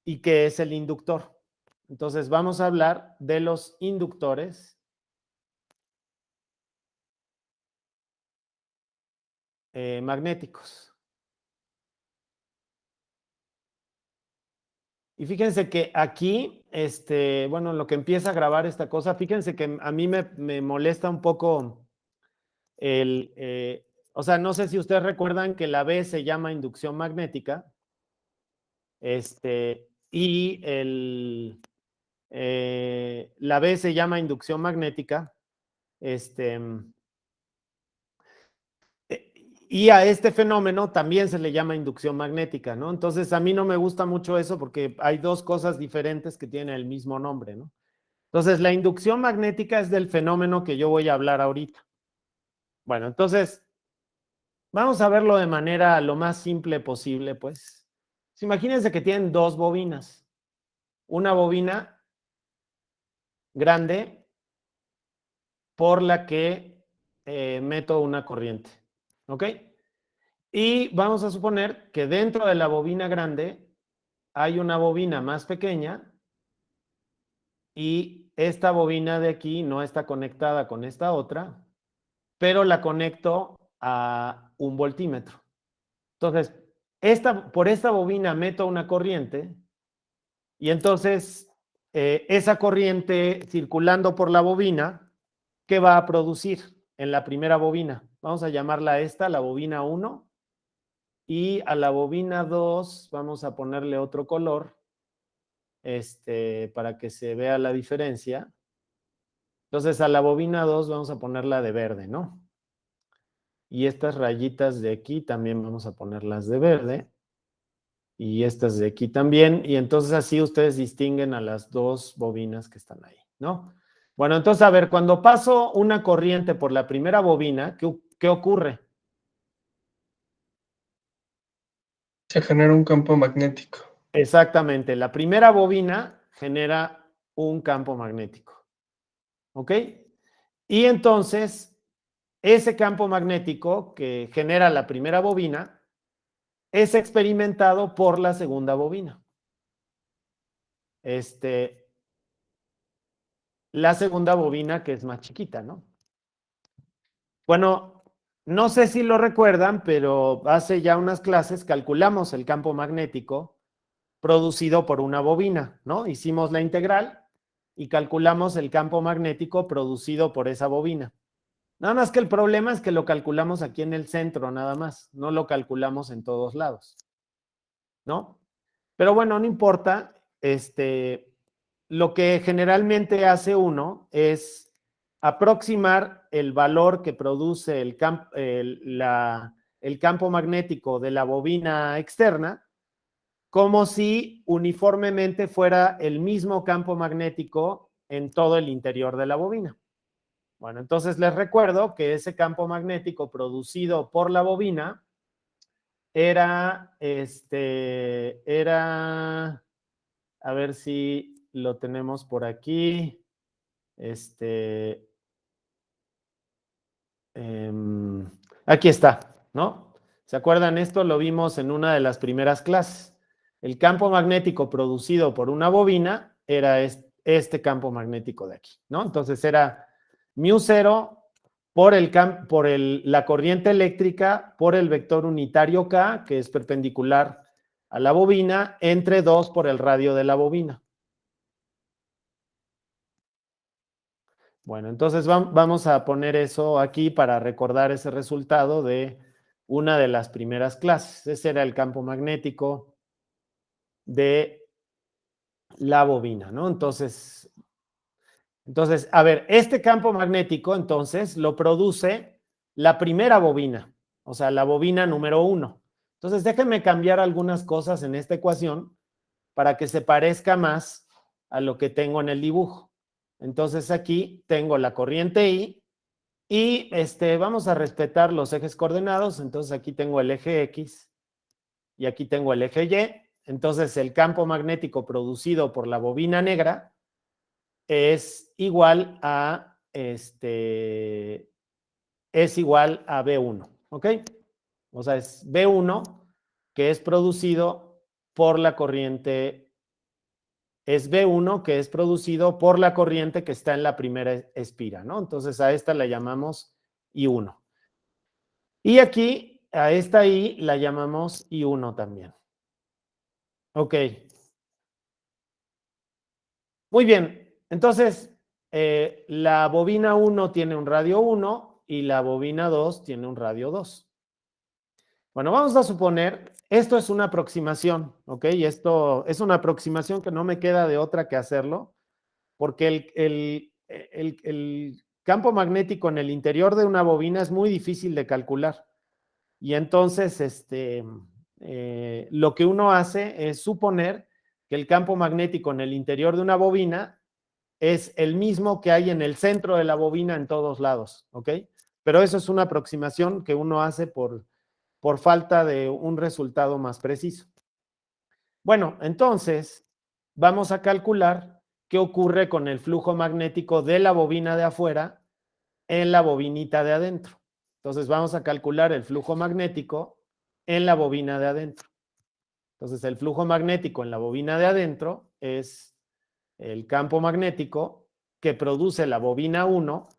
¿Y qué es el inductor? Entonces vamos a hablar de los inductores magnéticos. Y fíjense que aquí, bueno, lo que empieza a grabar esta cosa, fíjense que a mí me molesta un poco o sea, no sé si ustedes recuerdan que la B se llama inducción magnética, y la B se llama inducción magnética, este, y a este fenómeno también se le llama inducción magnética, ¿no? Entonces, a mí no me gusta mucho eso porque hay dos cosas diferentes que tienen el mismo nombre, ¿no? Entonces, la inducción magnética es del fenómeno que yo voy a hablar ahorita. Bueno, entonces, vamos a verlo de manera lo más simple posible, pues. Imagínense que tienen dos bobinas. Una bobina grande por la que meto una corriente, ¿ok? Y vamos a suponer que dentro de la bobina grande hay una bobina más pequeña y esta bobina de aquí no está conectada con esta otra, pero la conecto a un voltímetro. Entonces, por esta bobina meto una corriente y entonces esa corriente circulando por la bobina, ¿qué va a producir en la primera bobina? Vamos a llamarla esta, la bobina 1, y a la bobina 2 vamos a ponerle otro color, para que se vea la diferencia. Entonces, a la bobina 2 vamos a ponerla de verde, ¿no? Y estas rayitas de aquí también vamos a ponerlas de verde. Y estas de aquí también. Y entonces así ustedes distinguen a las dos bobinas que están ahí, ¿no? Bueno, entonces, a ver, cuando paso una corriente por la primera bobina, ¿qué ocurre? Se genera un campo magnético. Exactamente, la primera bobina genera un campo magnético, ¿ok? Y entonces, ese campo magnético que genera la primera bobina es experimentado por la segunda bobina. La segunda bobina que es más chiquita, ¿no? Bueno, no sé si lo recuerdan, pero hace ya unas clases calculamos el campo magnético producido por una bobina, ¿no? Hicimos la integral y calculamos el campo magnético producido por esa bobina. Nada más que el problema es que lo calculamos aquí en el centro, nada más. No lo calculamos en todos lados, ¿no? Pero bueno, no importa. Lo que generalmente hace uno es aproximar el valor que produce el campo magnético de la bobina externa como si uniformemente fuera el mismo campo magnético en todo el interior de la bobina. Bueno, entonces les recuerdo que ese campo magnético producido por la bobina era, a ver si lo tenemos por aquí, aquí está, ¿no? ¿Se acuerdan? Esto lo vimos en una de las primeras clases. El campo magnético producido por una bobina era este campo magnético de aquí, ¿no? Entonces era μ0 por la corriente eléctrica por el vector unitario K, que es perpendicular a la bobina, entre 2 por el radio de la bobina. Bueno, entonces vamos a poner eso aquí para recordar ese resultado de una de las primeras clases. Ese era el campo magnético de la bobina, ¿no? Entonces, a ver, este campo magnético, entonces, lo produce la primera bobina, o sea, la bobina número 1. Entonces, déjenme cambiar algunas cosas en esta ecuación para que se parezca más a lo que tengo en el dibujo. Entonces, aquí tengo la corriente I y vamos a respetar los ejes coordenados. Entonces, aquí tengo el eje X y aquí tengo el eje Y. Entonces, el campo magnético producido por la bobina negra es igual a B1, ¿ok? O sea, es B1 que es producido por la corriente es B1, que es producido por la corriente que está en la primera espira, ¿no? Entonces a esta la llamamos I1. Y aquí, a esta I la llamamos I1 también. Ok. Muy bien. Entonces, la bobina 1 tiene un radio 1 y la bobina 2 tiene un radio 2. Bueno, vamos a suponer, esto es una aproximación, ¿ok? Y esto es una aproximación que no me queda de otra que hacerlo, porque el campo magnético en el interior de una bobina es muy difícil de calcular. Y entonces, lo que uno hace es suponer que el campo magnético en el interior de una bobina es el mismo que hay en el centro de la bobina en todos lados, ¿ok? Pero eso es una aproximación que uno hace por falta de un resultado más preciso. Bueno, entonces vamos a calcular qué ocurre con el flujo magnético de la bobina de afuera en la bobinita de adentro. Entonces vamos a calcular el flujo magnético en la bobina de adentro. Entonces el flujo magnético en la bobina de adentro es el campo magnético que produce la bobina 1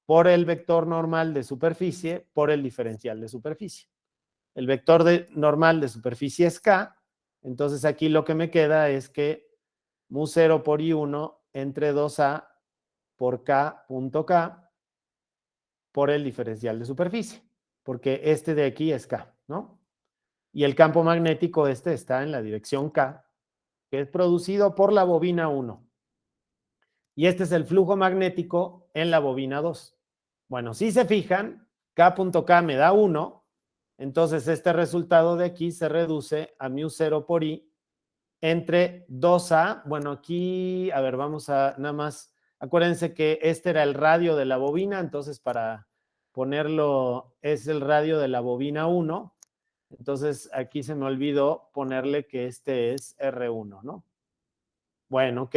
por el vector normal de superficie por el diferencial de superficie. El vector normal de superficie es K, entonces aquí lo que me queda es que mu0 por I1 entre 2A por K.K por el diferencial de superficie, porque este de aquí es K, ¿no? Y el campo magnético está en la dirección K, que es producido por la bobina 1. Y este es el flujo magnético en la bobina 2. Bueno, si se fijan, K.K me da 1, entonces este resultado de aquí se reduce a mu0 por I entre 2A. Bueno, aquí, a ver, vamos a nada más, acuérdense que este era el radio de la bobina, entonces para ponerlo es el radio de la bobina 1. Entonces aquí se me olvidó ponerle que este es R1, ¿no? Bueno, ok.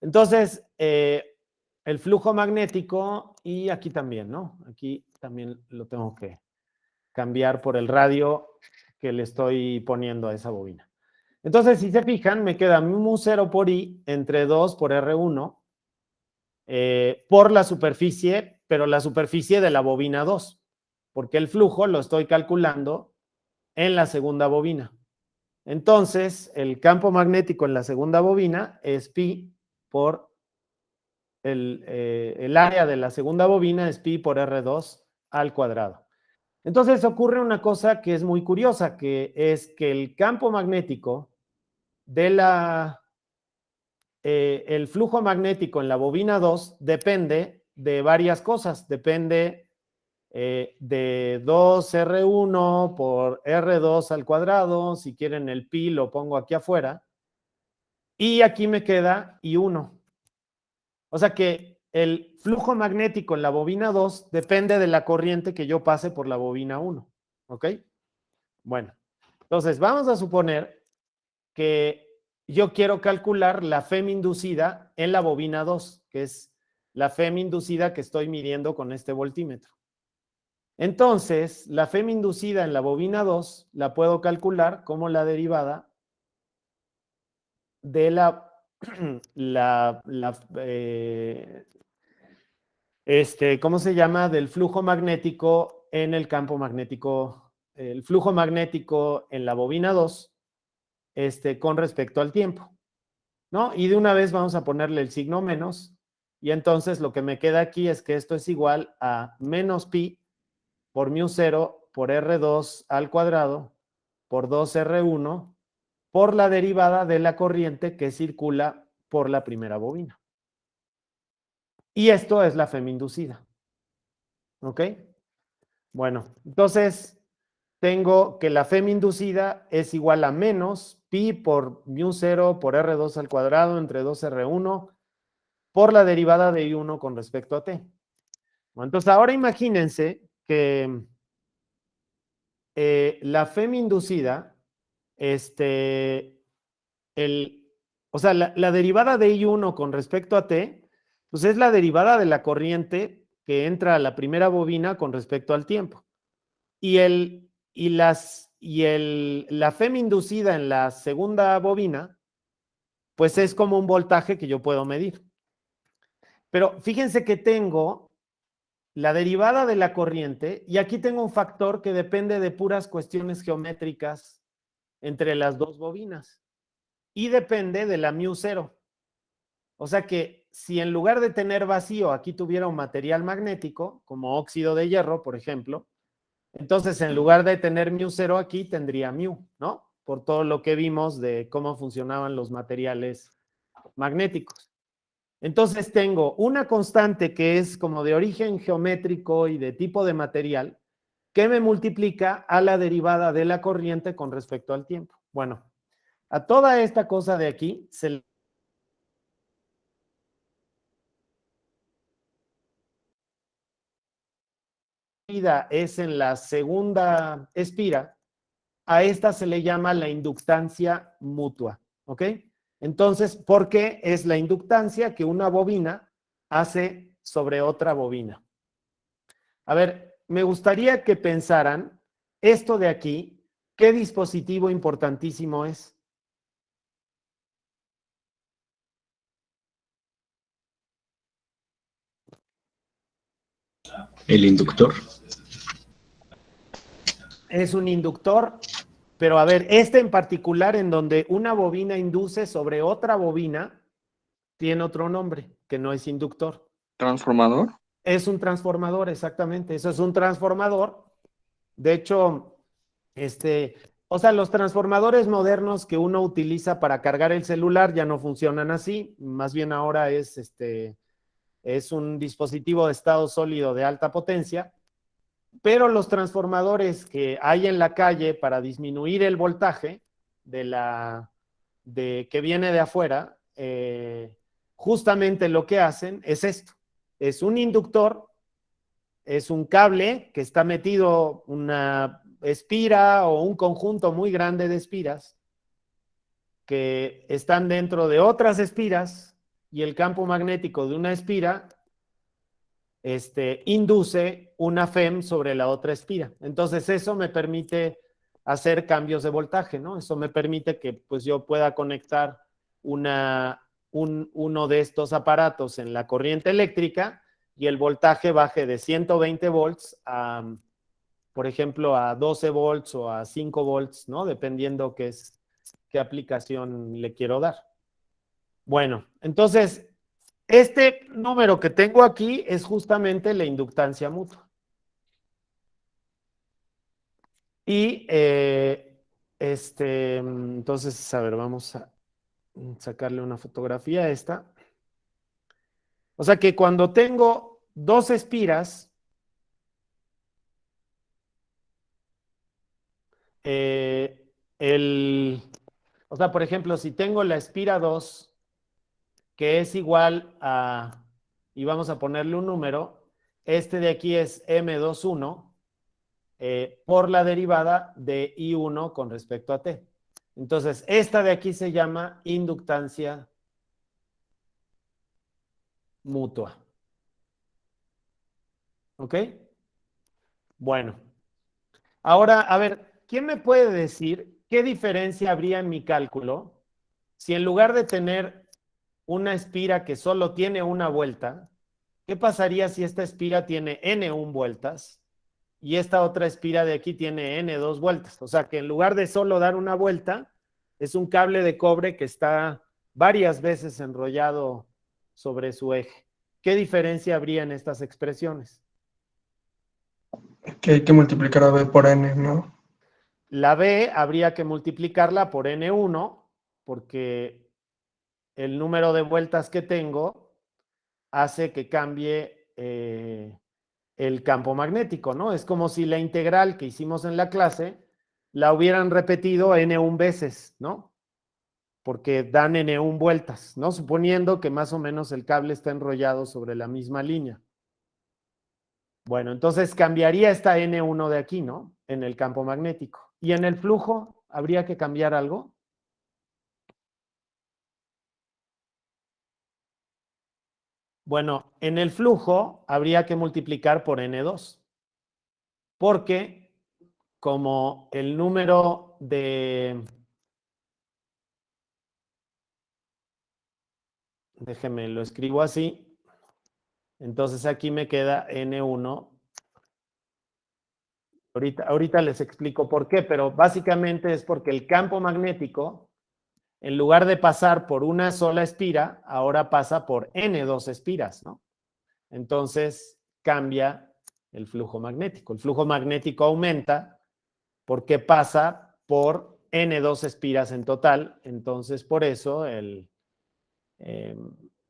Entonces, el flujo magnético y aquí también, ¿no? Aquí también lo tengo que cambiar por el radio que le estoy poniendo a esa bobina. Entonces, si se fijan, me queda mu0 por I entre 2 por R1 por la superficie, pero la superficie de la bobina 2, porque el flujo lo estoy calculando en la segunda bobina. Entonces, el campo magnético en la segunda bobina es pi por el área de la segunda bobina es pi por R2 al cuadrado. Entonces ocurre una cosa que es muy curiosa, que es que el campo magnético de el flujo magnético en la bobina 2 depende de varias cosas. Depende de 2R1 por R2 al cuadrado. Si quieren el pi lo pongo aquí afuera. Y aquí me queda I1. O sea que el flujo magnético en la bobina 2 depende de la corriente que yo pase por la bobina 1. ¿Ok? Bueno, entonces vamos a suponer que yo quiero calcular la FEM inducida en la bobina 2, que es la FEM inducida que estoy midiendo con este voltímetro. Entonces, la FEM inducida en la bobina 2 la puedo calcular como la derivada de ¿cómo se llama? Del flujo magnético en el campo magnético, el flujo magnético en la bobina 2, con respecto al tiempo, ¿no? Y de una vez vamos a ponerle el signo menos, y entonces lo que me queda aquí es que esto es igual a menos pi por mu0 por R2 al cuadrado por 2R1 por la derivada de la corriente que circula por la primera bobina. Y esto es la FEM inducida. ¿Ok? Bueno, entonces tengo que la FEM inducida es igual a menos pi por mu0 por R2 al cuadrado entre 2R1 por la derivada de I1 con respecto a T. Bueno, entonces ahora imagínense que la FEM inducida, o sea, la derivada de I1 con respecto a T, pues es la derivada de la corriente que entra a la primera bobina con respecto al tiempo. La FEM inducida en la segunda bobina, pues es como un voltaje que yo puedo medir. Pero fíjense que tengo la derivada de la corriente y aquí tengo un factor que depende de puras cuestiones geométricas entre las dos bobinas y depende de la mu cero. O sea que si en lugar de tener vacío aquí tuviera un material magnético, como óxido de hierro, por ejemplo, entonces en lugar de tener mu cero aquí tendría mu, ¿no? Por todo lo que vimos de cómo funcionaban los materiales magnéticos. Entonces tengo una constante que es como de origen geométrico y de tipo de material que me multiplica a la derivada de la corriente con respecto al tiempo. Bueno, a toda esta cosa de aquí se le es en la segunda espira, a esta se le llama la inductancia mutua, ¿ok? Entonces, ¿por qué es la inductancia que una bobina hace sobre otra bobina? A ver, me gustaría que pensaran esto de aquí, ¿qué dispositivo importantísimo es? El inductor. Es un inductor, pero a ver, este en particular en donde una bobina induce sobre otra bobina, tiene otro nombre, que no es inductor. ¿Transformador? Es un transformador, exactamente. Eso es un transformador. De hecho, o sea, los transformadores modernos que uno utiliza para cargar el celular ya no funcionan así. Más bien ahora es un dispositivo de estado sólido de alta potencia. Pero los transformadores que hay en la calle para disminuir el voltaje que viene de afuera, justamente lo que hacen es esto. Es un inductor, es un cable que está metido una espira o un conjunto muy grande de espiras que están dentro de otras espiras y el campo magnético de una espira induce una FEM sobre la otra espira. Entonces eso me permite hacer cambios de voltaje, ¿no? Eso me permite que pues yo pueda conectar uno de estos aparatos en la corriente eléctrica y el voltaje baje de 120 volts a, por ejemplo, a 12 volts o a 5 volts, ¿no? Dependiendo qué aplicación le quiero dar. Bueno, entonces este número que tengo aquí es justamente la inductancia mutua. Y entonces, a ver, vamos a sacarle una fotografía a esta. O sea que cuando tengo dos espiras, eh, o sea, por ejemplo, si tengo la espira 2, que es igual a, y vamos a ponerle un número, este de aquí es M21, por la derivada de I1 con respecto a T. Entonces, esta de aquí se llama inductancia mutua. ¿Ok? Bueno, ahora, a ver, ¿quién me puede decir qué diferencia habría en mi cálculo si en lugar de tener una espira que solo tiene una vuelta, qué pasaría si esta espira tiene N1 vueltas y esta otra espira de aquí tiene N2 vueltas? O sea que en lugar de solo dar una vuelta, es un cable de cobre que está varias veces enrollado sobre su eje. ¿Qué diferencia habría en estas expresiones? Que hay que multiplicar a B por N, ¿no? La B habría que multiplicarla por N1 porque el número de vueltas que tengo hace que cambie el campo magnético, ¿no? Es como si la integral que hicimos en la clase la hubieran repetido N1 veces, ¿no? Porque dan N1 vueltas, ¿no? Suponiendo que más o menos el cable está enrollado sobre la misma línea. Bueno, entonces cambiaría esta N1 de aquí, ¿no? En el campo magnético. ¿Y en el flujo habría que cambiar algo? Bueno, en el flujo habría que multiplicar por N2, porque como el número déjeme, lo escribo así. Entonces aquí me queda N1. Ahorita les explico por qué, pero básicamente es porque el campo magnético, en lugar de pasar por una sola espira, ahora pasa por N2 espiras, ¿no? Entonces cambia el flujo magnético. El flujo magnético aumenta porque pasa por N2 espiras en total, entonces por eso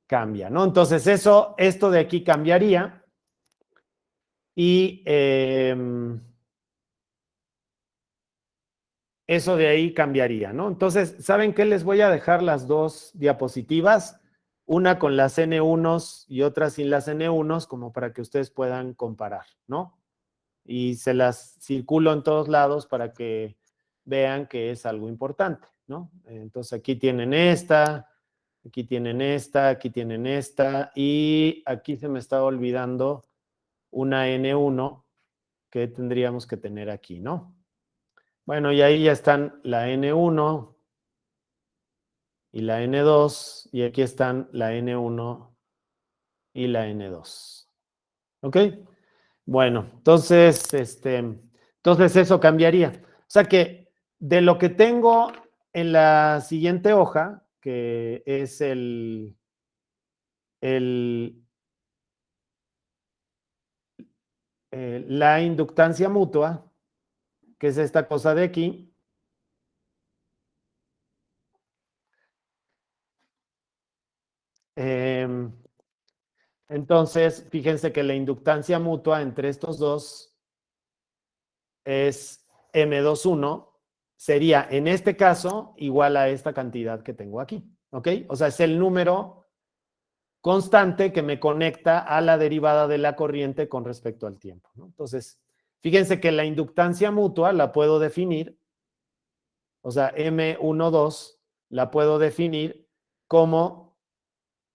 cambia, ¿no? Entonces esto de aquí cambiaría y eso de ahí cambiaría, ¿no? Entonces, ¿saben qué? Les voy a dejar las dos diapositivas, una con las N1s y otra sin las N1s, como para que ustedes puedan comparar, ¿no? Y se las circulo en todos lados para que vean que es algo importante, ¿no? Entonces, aquí tienen esta, aquí tienen esta, aquí tienen esta, y aquí se me estaba olvidando una N1 que tendríamos que tener aquí, ¿no? Bueno, y ahí ya están la N1 y la N2, y aquí están la N1 y la N2. ¿Ok? Bueno, entonces eso cambiaría. O sea que de lo que tengo en la siguiente hoja, que es la inductancia mutua, que es esta cosa de aquí, entonces fíjense que la inductancia mutua entre estos dos es M21, sería en este caso igual a esta cantidad que tengo aquí, ¿ok? O sea, es el número constante que me conecta a la derivada de la corriente con respecto al tiempo, ¿no? Entonces, fíjense que la inductancia mutua la puedo definir, o sea, M12 la puedo definir como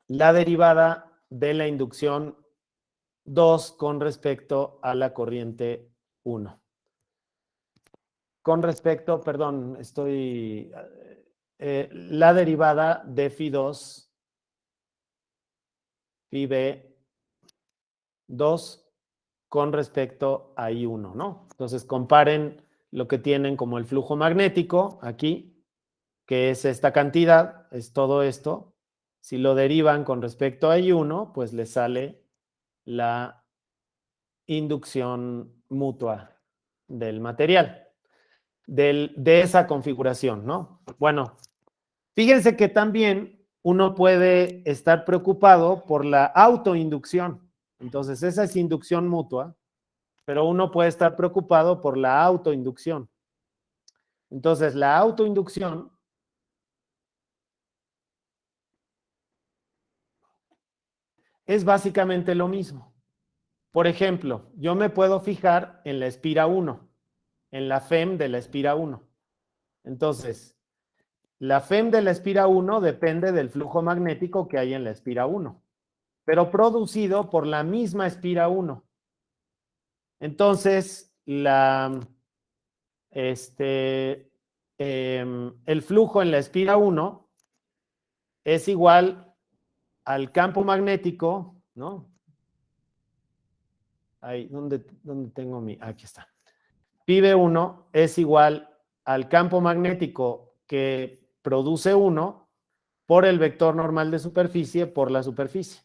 la derivada de la inducción 2 con respecto a la corriente 1. Con respecto, perdón, la derivada de phi2, phi b2 con respecto a I1, ¿no? Entonces comparen lo que tienen como el flujo magnético aquí, que es esta cantidad, es todo esto. Si lo derivan con respecto a I1, pues les sale la inducción mutua del material, de esa configuración, ¿no? Bueno, fíjense que también uno puede estar preocupado por la autoinducción. Entonces, esa es inducción mutua, pero uno puede estar preocupado por la autoinducción. Entonces, la autoinducción es básicamente lo mismo. Por ejemplo, yo me puedo fijar en la espira 1, en la FEM de la espira 1. Entonces, la FEM de la espira 1 depende del flujo magnético que hay en la espira 1, pero producido por la misma espira 1. Entonces, el flujo en la espira 1 es igual al campo magnético, ¿no? Ahí, ¿dónde tengo mi? Aquí está. Pi B1 es igual al campo magnético que produce 1 por el vector normal de superficie por la superficie.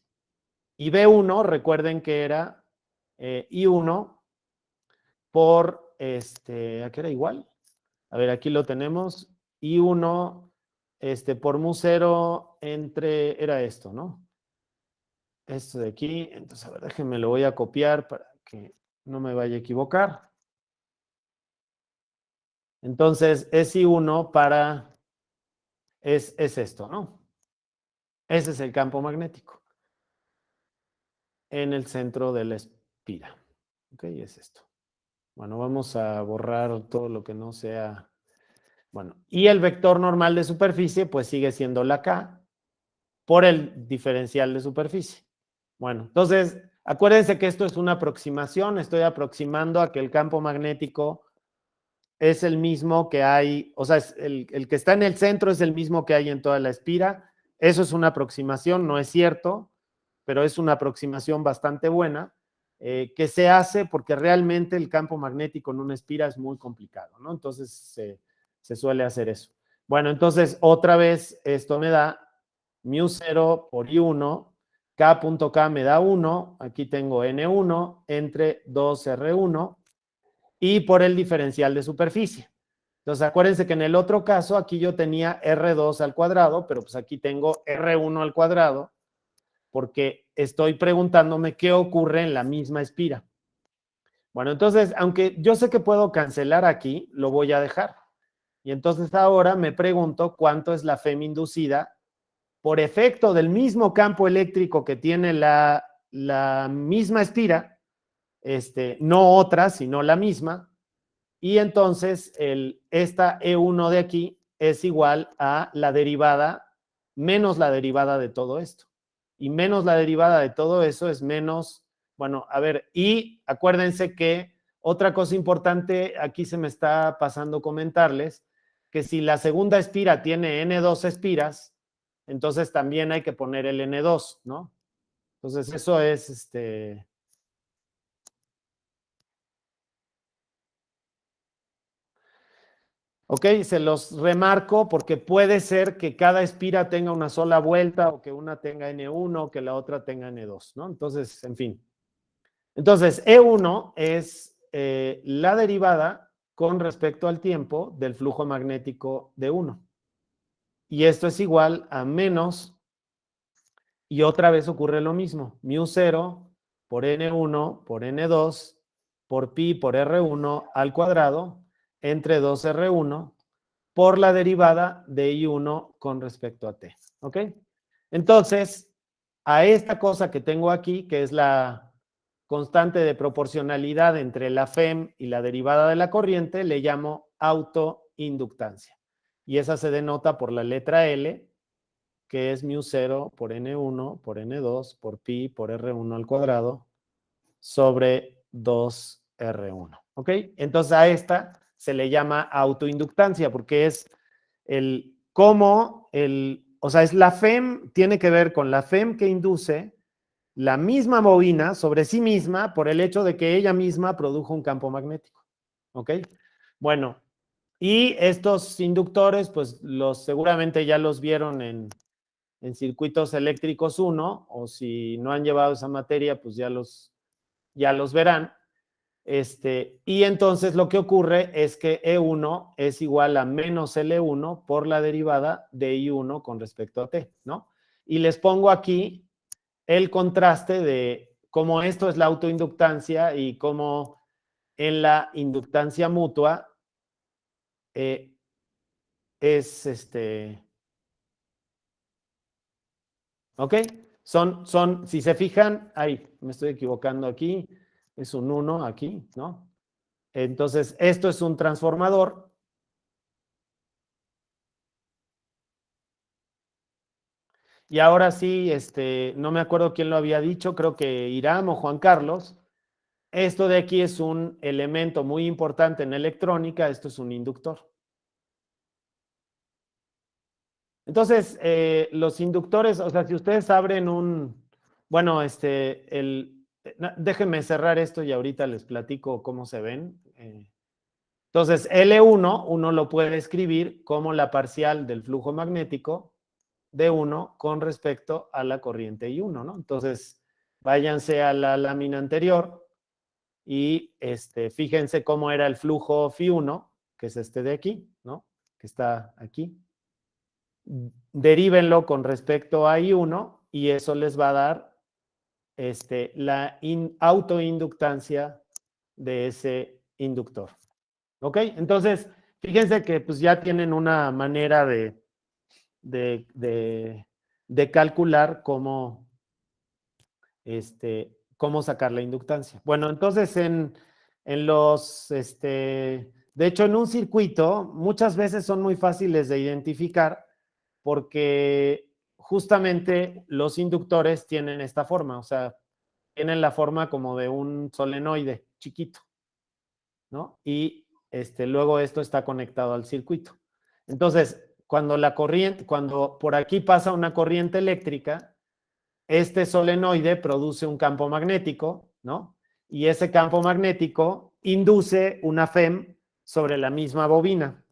Y B1, recuerden que era I1 por, ¿a qué era igual? A ver, aquí lo tenemos. I1 por mu0 era esto, ¿no? Esto de aquí. Entonces, a ver, déjenme, lo voy a copiar para que no me vaya a equivocar. Entonces, es I1 es esto, ¿no? Ese es el campo magnético en el centro de la espira. Ok, es esto. Bueno, vamos a borrar todo lo que no sea. Bueno, y el vector normal de superficie, pues sigue siendo la K por el diferencial de superficie. Bueno, entonces, acuérdense que esto es una aproximación. Estoy aproximando a que el campo magnético es el mismo que hay, o sea, el que está en el centro es el mismo que hay en toda la espira, eso es una aproximación, no es cierto, pero es una aproximación bastante buena que se hace porque realmente el campo magnético en una espira es muy complicado, ¿no? Entonces se suele hacer eso. Bueno, entonces otra vez esto me da μ0 por I1, K.K me da 1, aquí tengo N1 entre 2R1 y por el diferencial de superficie. Entonces, acuérdense que en el otro caso, aquí yo tenía R2 al cuadrado, pero pues aquí tengo R1 al cuadrado, porque estoy preguntándome qué ocurre en la misma espira. Bueno, entonces, aunque yo sé que puedo cancelar aquí, lo voy a dejar. Y entonces ahora me pregunto cuánto es la FEM inducida por efecto del mismo campo eléctrico que tiene la misma espira, no otra, sino la misma. Y entonces esta E1 de aquí es igual a la derivada menos la derivada de todo esto. Y menos la derivada de todo eso es menos, bueno, a ver, y acuérdense que otra cosa importante, aquí se me está pasando comentarles, que si la segunda espira tiene N2 espiras, entonces también hay que poner el N2, ¿no? Entonces eso es Ok, se los remarco porque puede ser que cada espira tenga una sola vuelta o que una tenga N1 o que la otra tenga N2, ¿no? Entonces, en fin. Entonces, E1 es la derivada con respecto al tiempo del flujo magnético de 1. Y esto es igual a menos, y otra vez ocurre lo mismo, μ0 por N1 por N2 por pi por R1 al cuadrado entre 2R1 por la derivada de I1 con respecto a t. ¿Ok? Entonces, a esta cosa que tengo aquí, que es la constante de proporcionalidad entre la FEM y la derivada de la corriente, le llamo autoinductancia. Y esa se denota por la letra L, que es μ0 por N1 por N2 por pi por R1 al cuadrado sobre 2R1. ¿Ok? Entonces a esta se le llama autoinductancia porque es o sea, es la FEM, tiene que ver con la FEM que induce la misma bobina sobre sí misma por el hecho de que ella misma produjo un campo magnético. ¿Ok? Bueno, y estos inductores, pues seguramente ya los vieron en circuitos eléctricos 1, o si no han llevado esa materia, pues ya los verán. Y entonces lo que ocurre es que E1 es igual a menos L1 por la derivada de I1 con respecto a T, ¿no? Y les pongo aquí el contraste de cómo esto es la autoinductancia y cómo en la inductancia mutua es ¿ok? Si se fijan, ahí me estoy equivocando aquí, es un 1 aquí, ¿no? Entonces, esto es un transformador. Y ahora sí, no me acuerdo quién lo había dicho, creo que Irán o Juan Carlos. Esto de aquí es un elemento muy importante en electrónica, esto es un inductor. Entonces, los inductores, o sea, si ustedes abren bueno, déjenme cerrar esto y ahorita les platico cómo se ven. Entonces, L1, uno lo puede escribir como la parcial del flujo magnético de 1 con respecto a la corriente I1, ¿no? Entonces, váyanse a la lámina anterior y fíjense cómo era el flujo Φ1, que es este de aquí, ¿no? Que está aquí. Derívenlo con respecto a I1 y eso les va a dar la autoinductancia de ese inductor. ¿Ok? Entonces, fíjense que pues ya tienen una manera de calcular cómo sacar la inductancia. Bueno, entonces de hecho en un circuito muchas veces son muy fáciles de identificar porque justamente los inductores tienen esta forma, o sea, tienen la forma como de un solenoide chiquito, ¿no? Y luego esto está conectado al circuito. Entonces, cuando por aquí pasa una corriente eléctrica, este solenoide produce un campo magnético, ¿no? Y ese campo magnético induce una FEM sobre la misma bobina.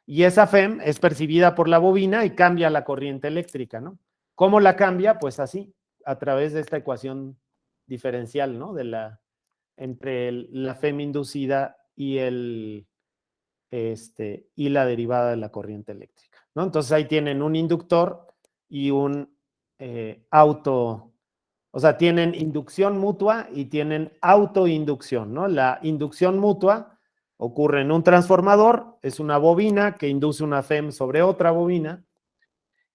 Y esa FEM es percibida por la bobina y cambia la corriente eléctrica, ¿no? ¿Cómo la cambia? Pues así, a través de esta ecuación diferencial, ¿no? Entre la FEM inducida y y la derivada de la corriente eléctrica, ¿no? Entonces ahí tienen un inductor y un o sea, tienen inducción mutua y tienen autoinducción, ¿no? La inducción mutua ocurre en un transformador, es una bobina que induce una FEM sobre otra bobina,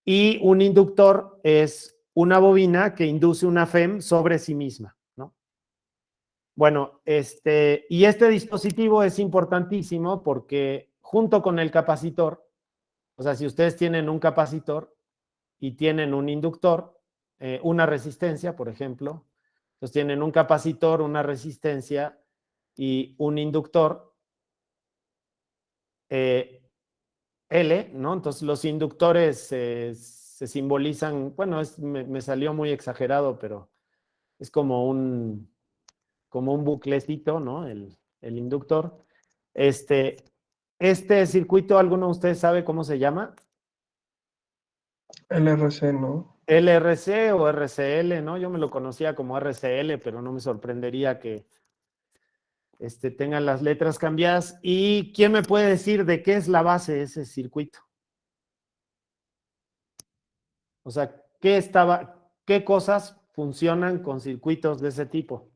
y un inductor es una bobina que induce una FEM sobre sí misma, ¿no? Bueno, y este dispositivo es importantísimo porque junto con el capacitor, o sea, si ustedes tienen un capacitor y tienen un inductor, una resistencia, por ejemplo, entonces tienen un capacitor, una resistencia y un inductor, L, ¿no? Entonces los inductores se simbolizan, bueno, me salió muy exagerado, pero es como un buclecito, ¿no? El inductor. Este circuito, ¿alguno de ustedes sabe cómo se llama? LRC, ¿no? LRC o RCL, ¿no? Yo me lo conocía como RCL, pero no me sorprendería que tengan las letras cambiadas. ¿Y quién me puede decir de qué es la base de ese circuito? O sea, ¿qué cosas funcionan con circuitos de ese tipo?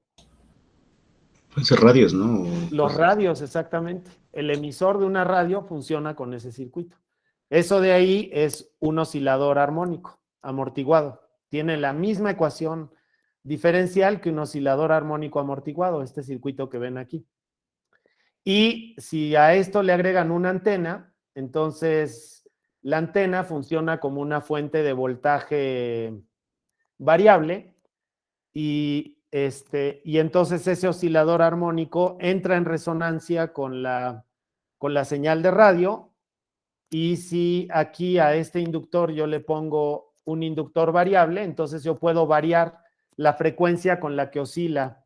Pueden ser radios, ¿no? Los radios, exactamente. El emisor de una radio funciona con ese circuito. Eso de ahí es un oscilador armónico, amortiguado. Tiene la misma ecuación diferencial que un oscilador armónico amortiguado, este circuito que ven aquí. Y si a esto le agregan una antena, entonces la antena funciona como una fuente de voltaje variable y entonces ese oscilador armónico entra en resonancia con la señal de radio, y si aquí a este inductor yo le pongo un inductor variable, entonces yo puedo variar la frecuencia con la que oscila.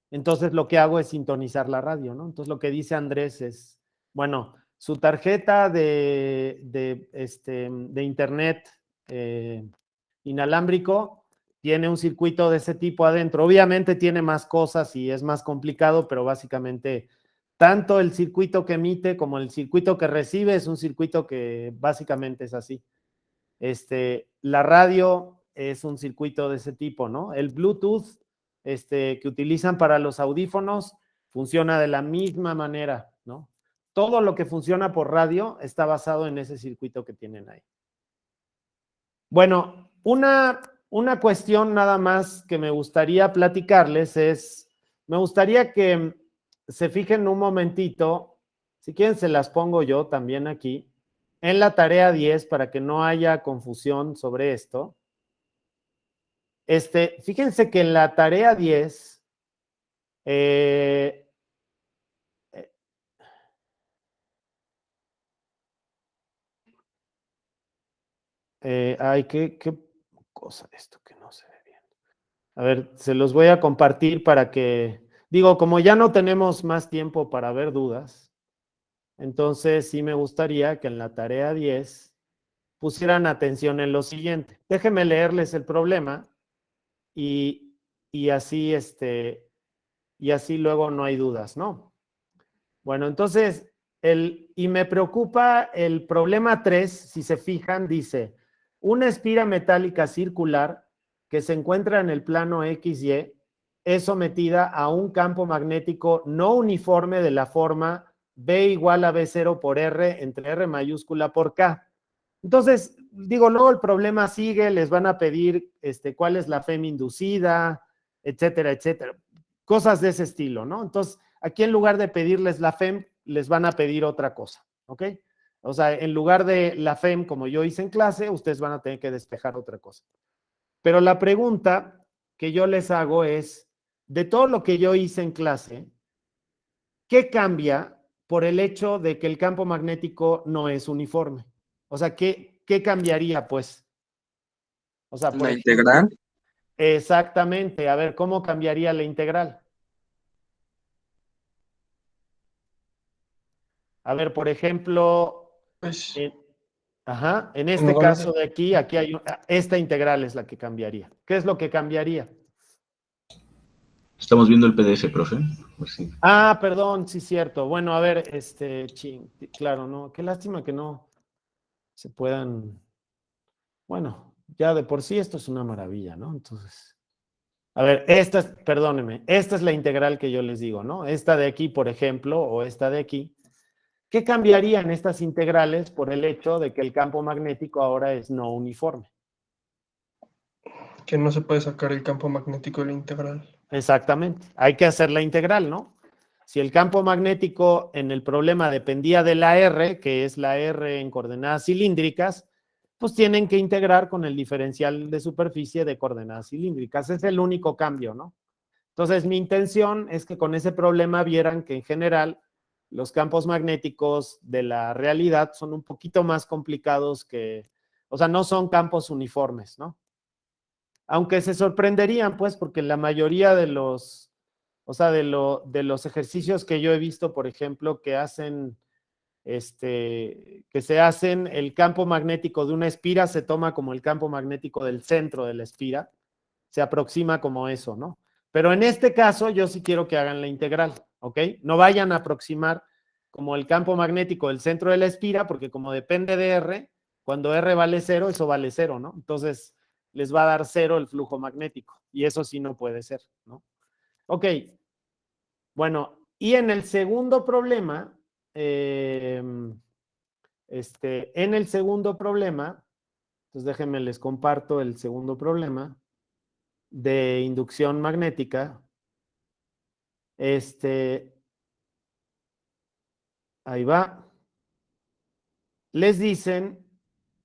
Entonces lo que hago es sintonizar la radio, ¿no? Entonces lo que dice Andrés es, bueno, su tarjeta de internet inalámbrico tiene un circuito de ese tipo adentro. Obviamente tiene más cosas y es más complicado, pero básicamente tanto el circuito que emite como el circuito que recibe es un circuito que básicamente es así. La radio es un circuito de ese tipo, ¿no? El Bluetooth que utilizan para los audífonos funciona de la misma manera, ¿no? Todo lo que funciona por radio está basado en ese circuito que tienen ahí. Bueno, una cuestión nada más que me gustaría platicarles es, me gustaría que se fijen un momentito, si quieren se las pongo yo también aquí, en la tarea 10 para que no haya confusión sobre esto. Fíjense que en la tarea 10, ay, qué cosa esto que no se ve bien. A ver, se los voy a compartir para que, digo, como ya no tenemos más tiempo para ver dudas, entonces sí me gustaría que en la tarea 10 pusieran atención en lo siguiente. Déjenme leerles el problema y así, y así luego no hay dudas, ¿no? Bueno, entonces, y me preocupa el problema 3, si se fijan, dice, una espira metálica circular que se encuentra en el plano XY es sometida a un campo magnético no uniforme de la forma B igual a B0 por R entre R mayúscula por K. Entonces, digo, luego el problema sigue, les van a pedir cuál es la FEM inducida, etcétera, etcétera. Cosas de ese estilo, ¿no? Entonces, aquí en lugar de pedirles la FEM, les van a pedir otra cosa, ¿ok? O sea, en lugar de la FEM, como yo hice en clase, ustedes van a tener que despejar otra cosa. Pero la pregunta que yo les hago es, de todo lo que yo hice en clase, ¿qué cambia por el hecho de que el campo magnético no es uniforme. O sea, ¿qué cambiaría, pues? O sea, por La ejemplo, integral, exactamente. A ver, ¿cómo cambiaría la integral? A ver, por ejemplo, pues, en en este lugar caso de, de aquí hay esta integral es la que cambiaría. ¿Qué es lo que cambiaría? Estamos viendo el PDF, profe. Pues sí. Ah, perdón, sí, cierto. Bueno, a ver, claro, no, qué lástima que no se puedan, bueno, ya de por sí esto es una maravilla, ¿no? Entonces, a ver, perdóneme, esta es la integral que yo les digo, ¿no? Esta de aquí, por ejemplo, o esta de aquí. ¿Qué cambiarían estas integrales por el hecho de que el campo magnético ahora es no uniforme? que no se puede sacar el campo magnético de la integral. Exactamente, hay que hacer la integral, ¿no? Si el campo magnético en el problema dependía de la R, que es la R en coordenadas cilíndricas, pues tienen que integrar con el diferencial de superficie de coordenadas cilíndricas. Es el único cambio, ¿no? Entonces, mi intención es que con ese problema vieran que en general los campos magnéticos de la realidad son un poquito más complicados o sea, no son campos uniformes, ¿no? Aunque se sorprenderían, pues, porque la mayoría de los, o sea, de los ejercicios que yo he visto, por ejemplo, que se hacen, el campo magnético de una espira se toma como el campo magnético del centro de la espira, se aproxima como eso, ¿no? Pero en este caso, yo sí quiero que hagan la integral, ¿ok? No vayan a aproximar como el campo magnético del centro de la espira, porque como depende de R, cuando R vale 0, eso vale 0, ¿no? Entonces, les va a dar 0 el flujo magnético, y eso sí no puede ser, ¿no? Ok, bueno, y en el segundo problema, en el segundo problema, entonces déjenme les comparto el segundo problema de inducción magnética. Ahí va. Les dicen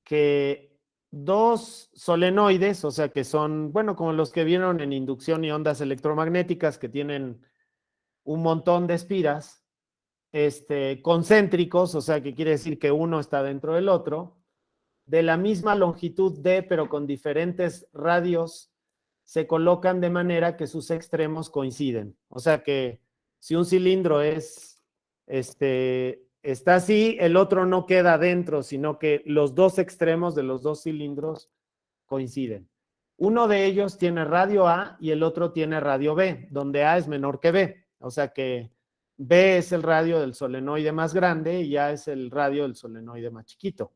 que dos solenoides, o sea que son, bueno, como los que vieron en inducción y ondas electromagnéticas que tienen un montón de espiras, concéntricos, o sea que quiere decir que uno está dentro del otro, de la misma longitud D, pero con diferentes radios, se colocan de manera que sus extremos coinciden. O sea que si un cilindro está así, el otro no queda dentro, sino que los dos extremos de los dos cilindros coinciden. Uno de ellos tiene radio A y el otro tiene radio B, donde A es menor que B. O sea que B es el radio del solenoide más grande y A es el radio del solenoide más chiquito.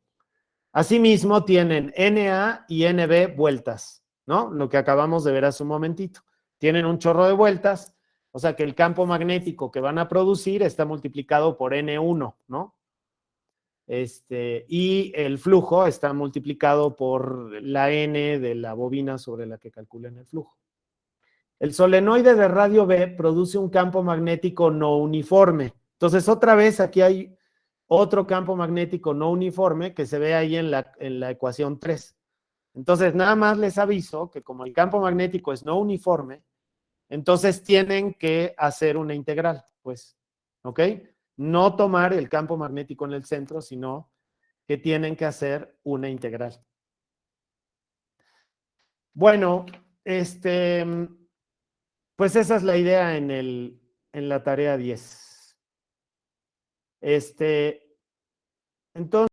Asimismo, tienen NA y NB vueltas, ¿no? Lo que acabamos de ver hace un momentito. Tienen un chorro de vueltas, o sea que el campo magnético que van a producir está multiplicado por N1, ¿no? Y el flujo está multiplicado por la N de la bobina sobre la que calculen el flujo. El solenoide de radio B produce un campo magnético no uniforme. Entonces, otra vez aquí hay otro campo magnético no uniforme que se ve ahí en la ecuación 3. Entonces, nada más les aviso que como el campo magnético es no uniforme, entonces tienen que hacer una integral, pues, ¿ok? No tomar el campo magnético en el centro, sino que tienen que hacer una integral. Bueno, pues esa es la idea en la tarea 10. Entonces,